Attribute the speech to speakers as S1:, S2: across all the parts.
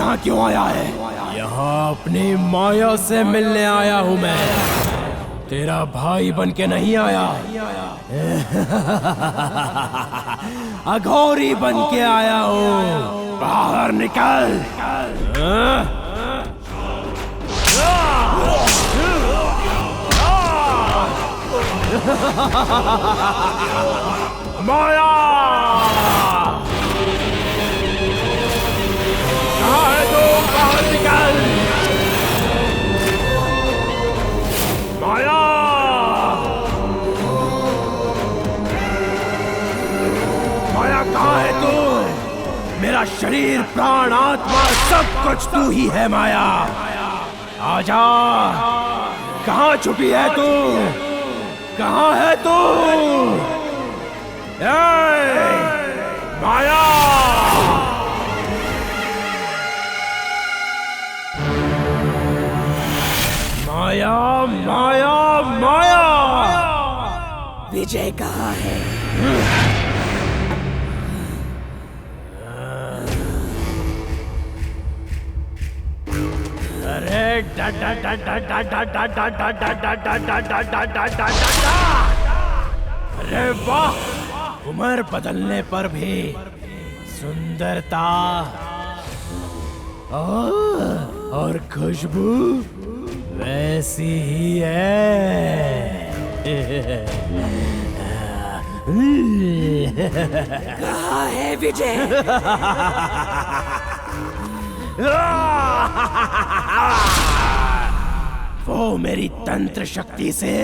S1: यहाँ क्यों आया है? यहाँ अपनी माया से मिलने आया हूँ मैं, तेरा भाई बन के नहीं आया। अघोरी बन के आया हूँ, बाहर निकल। माया कहाँ है तू? बाहर निकल माया। माया कहाँ है तू? मेरा शरीर प्राण आत्मा सब कुछ तू ही है माया। आजा, कहाँ छुपी है तू? कहाँ है तू? माया! माया, माया, माया!
S2: विजय कहाँ है?
S1: अरे अरे वाह, उम्र बदलने पर भी सुंदरता और खुशबू वैसी ही है।
S2: कहाँ है विजय?
S1: वो मेरी तंत्र शक्ति से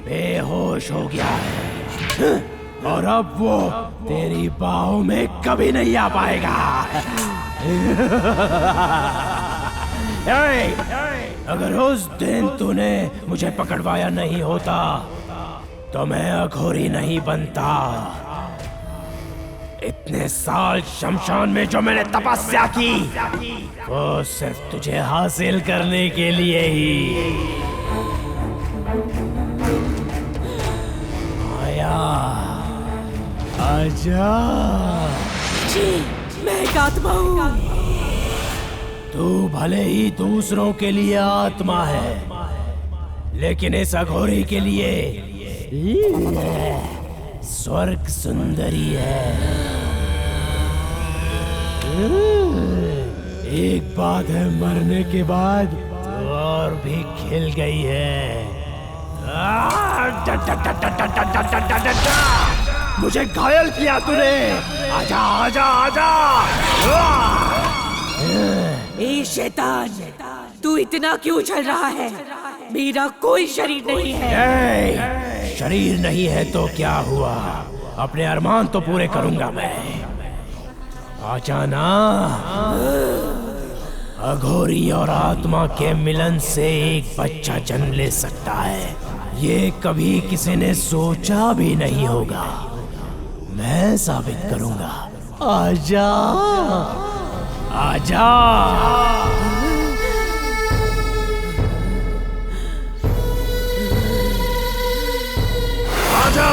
S1: बेहोश हो गया है और अब वो तेरी बाहों में कभी नहीं आ पाएगा। अगर उस दिन तूने मुझे पकड़वाया नहीं होता तो मैं अघोरी नहीं बनता। इतने साल शमशान में जो मैंने तपस्या की वो सिर्फ तुझे हासिल करने के लिए ही। माया, आजा।
S2: जी, मैं एक आत्मा हूँ।
S1: तू भले ही दूसरों के लिए आत्मा है, लेकिन इस अघोरी के लिए स्वर्ग सुंदरी है। एक बात है, मरने के बाद तो और भी खिल गई है। मुझे घायल किया तूने। आजा आजा आजा।
S2: ए शैतान, तू इतना क्यों चल रहा है? मेरा कोई शरीर नहीं है।
S1: शरीर नहीं है तो क्या हुआ? अपने अरमान तो पूरे करूंगा मैं। आजा ना। अघोरी और आत्मा के मिलन से एक बच्चा जन्म ले सकता है, ये कभी किसी ने सोचा भी नहीं होगा। मैं साबित करूंगा। आजा आजा। आजा।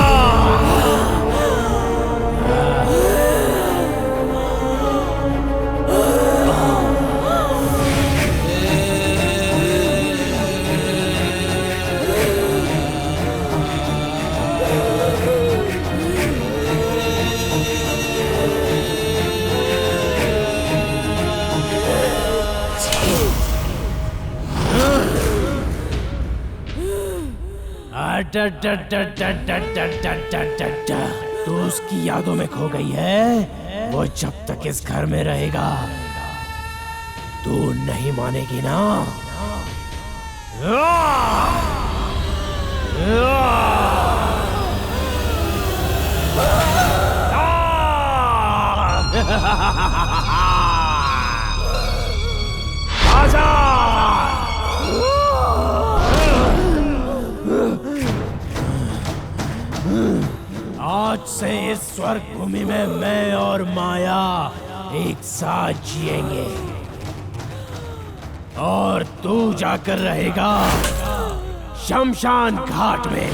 S1: तू उसकी यादों में खो गई है। वो जब तक इस घर में रहेगा तू नहीं मानेगी ना। आजा। आज से इस स्वर्ग भूमि में मैं और माया एक साथ जिएंगे और तू जाकर रहेगा शमशान घाट में।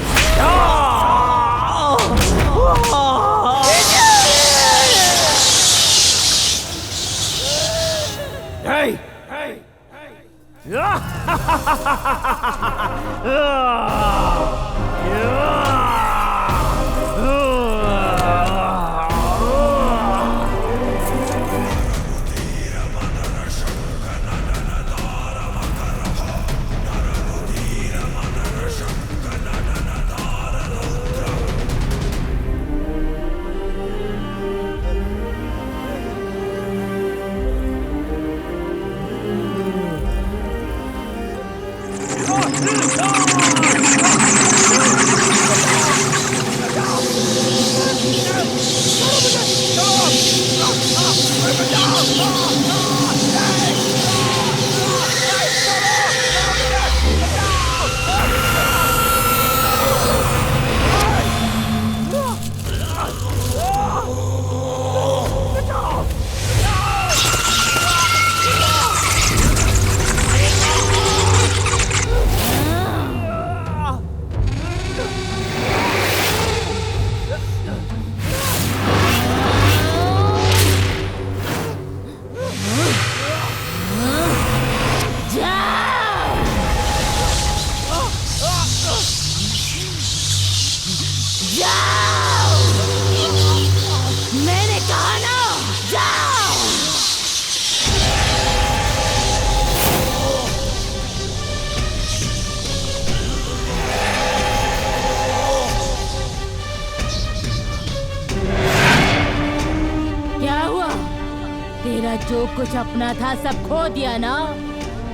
S3: जो कुछ अपना था सब खो दिया ना।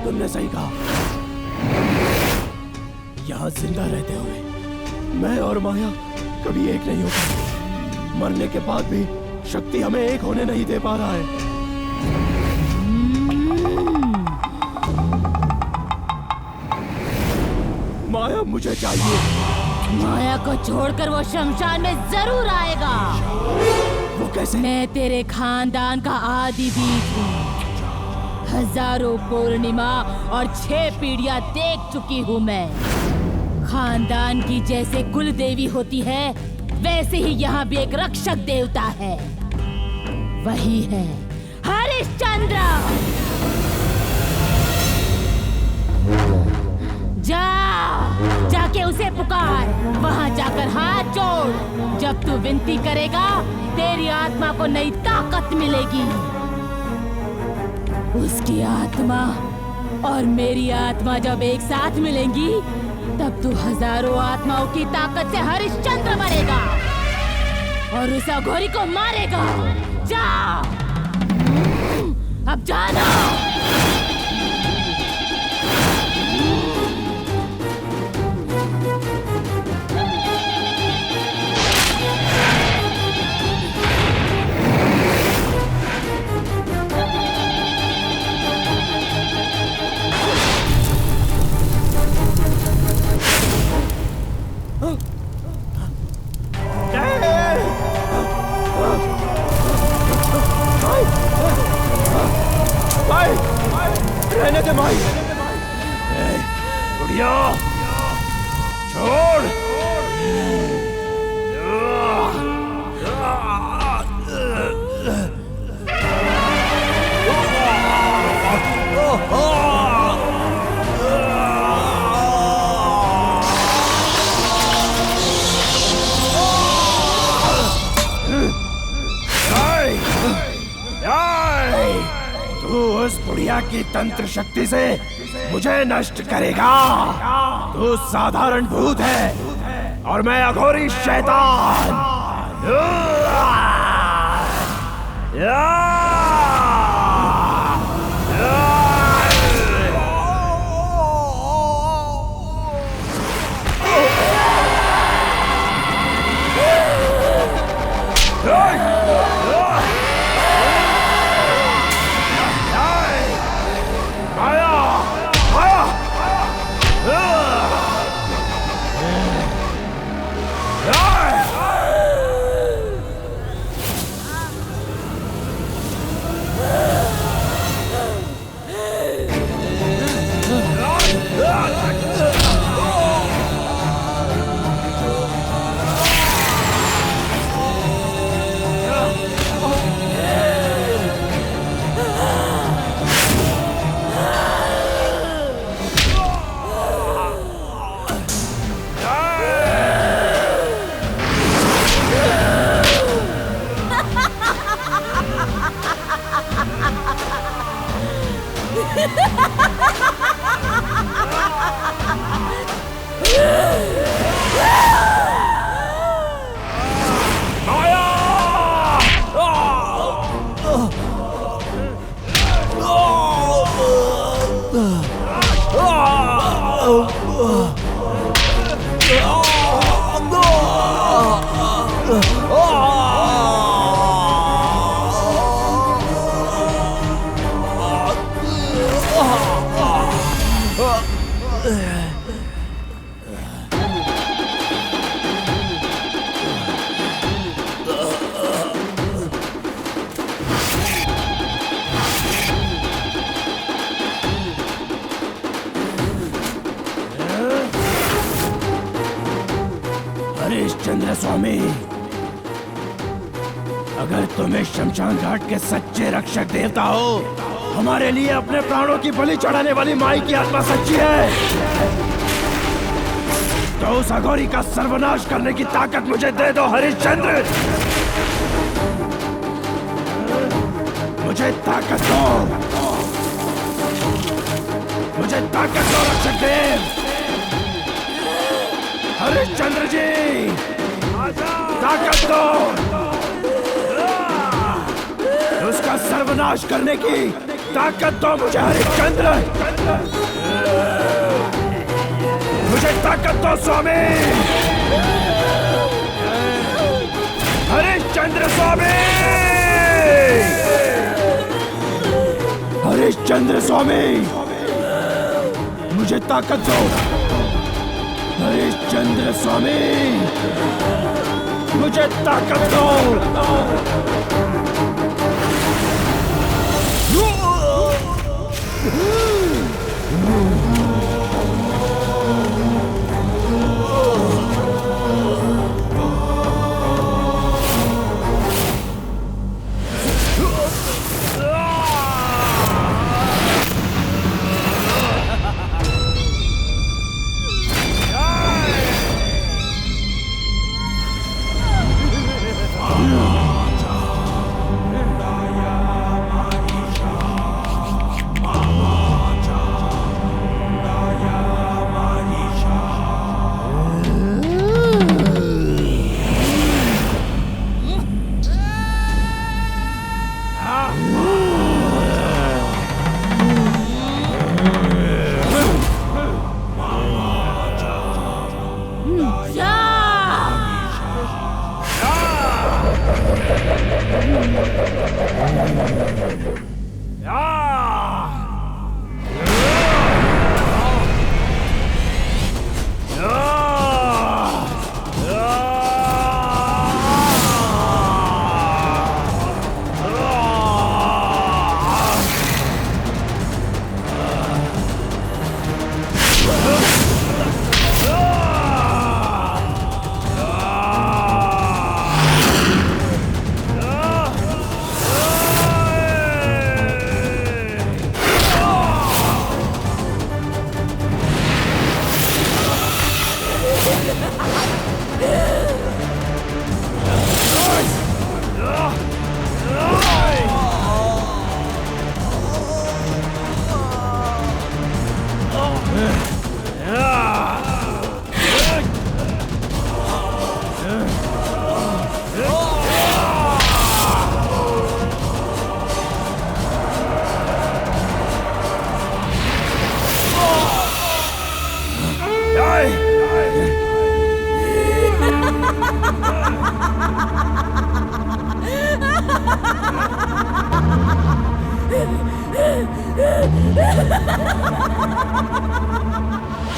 S1: तुमने सही कहा। यहाँ जिंदा रहते हुए मैं और माया कभी एक नहीं हो पाए। मरने के बाद भी शक्ति हमें एक होने नहीं दे पा रहा है। माया मुझे चाहिए।
S3: माया को छोड़कर वो शमशान में जरूर आएगा।
S1: वो कैसे?
S3: मैं तेरे खानदान का आदि बीज हूँ। हजारों पूर्णिमा और 6 पीढ़ियां देख चुकी हूँ मैं। खानदान की जैसे कुल देवी होती है वैसे ही यहाँ भी एक रक्षक देवता है। वही है हरिश्चंद्र। जा जाके उसे पुकार। वहाँ जाकर हाथ जोड़। जब तू विनती करेगा तेरी आत्मा को नई ताकत मिलेगी। उसकी आत्मा और मेरी आत्मा जब एक साथ मिलेंगी तब तू हजारों आत्माओं की ताकत से हरिश्चंद्र बनेगा और उस अघोरी को मारेगा। जा अब जाना।
S1: रहने दे भाई। बुढ़िया छोड़। तू उस बुढ़िया की तंत्र शक्ति से मुझे नष्ट करेगा। तू साधारण भूत है और मैं अघोरी शैतान। हरिश्चंद्र स्वामी, अगर तुम्हें शमशान घाट के सच्चे रक्षक देवता हो, हमारे लिए अपने प्राणों की बलि चढ़ाने वाली माई की आत्मा सच्ची है, तो उस अघोरी का सर्वनाश करने की ताकत मुझे दे दो हरिश्चंद्र। मुझे ताकत दो, मुझे ताकत दो रक्षक देव। हरिश्चंद्र जी, ताकत दो, उसका सर्वनाश करने की ताकत दो मुझे हरिश्चंद्र। मुझे ताकत दो स्वामी, हरिश्चंद्र स्वामी, हरिश्चंद्र स्वामी, मुझे ताकत दो हरिश्चंद्र स्वामी, मुझे ताकत दो।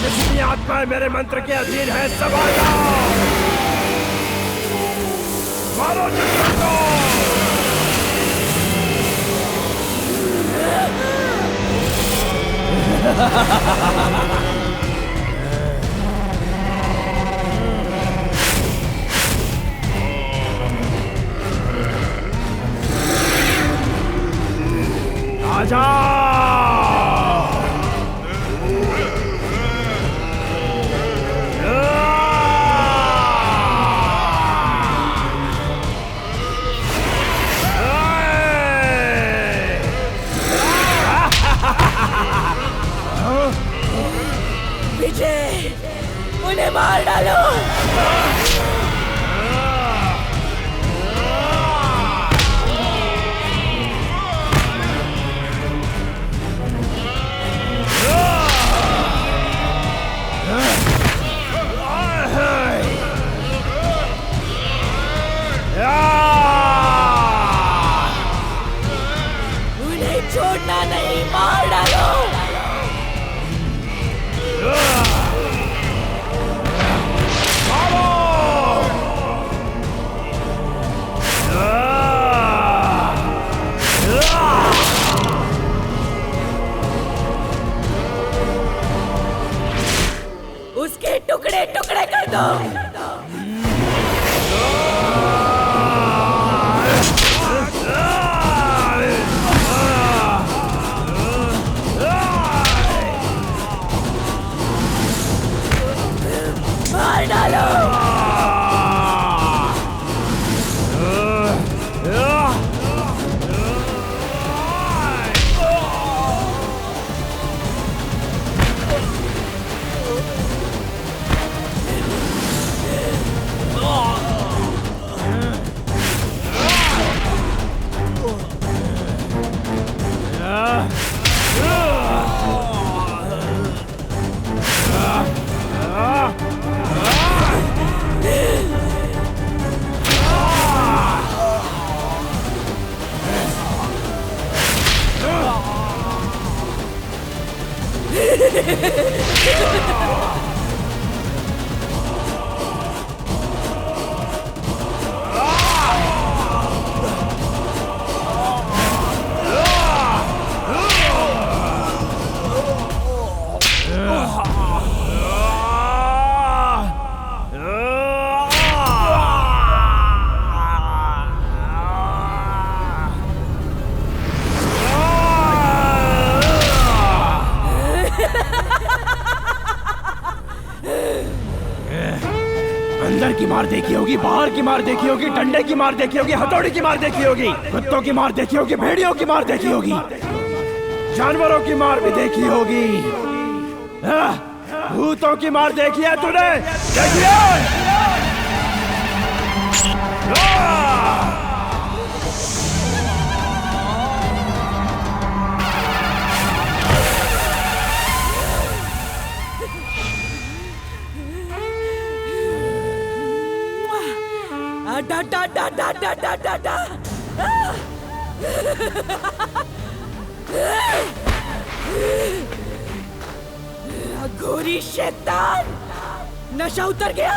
S1: जितनी आत्माएं मेरे मंत्र के अधीन है सब आ जाओ, मारो दुश्मन को। आ जाओ।
S2: विजय, उन्हें मार डालो। उसके टुकड़े टुकड़े कर दो। मार डालो।
S1: अंदर की मार देखी होगी, बाहर की मार देखी होगी, डंडे की मार देखी होगी, हथौड़ी की मार देखी होगी, कुत्तों की मार देखी होगी, भेड़ियों की मार देखी होगी, जानवरों की मार भी देखी होगी। भूतों की मार देखी है तूने? देखी है?
S2: डा डा डा डा डा डा डा डा। घोरी शैतान, नशा उतर गया।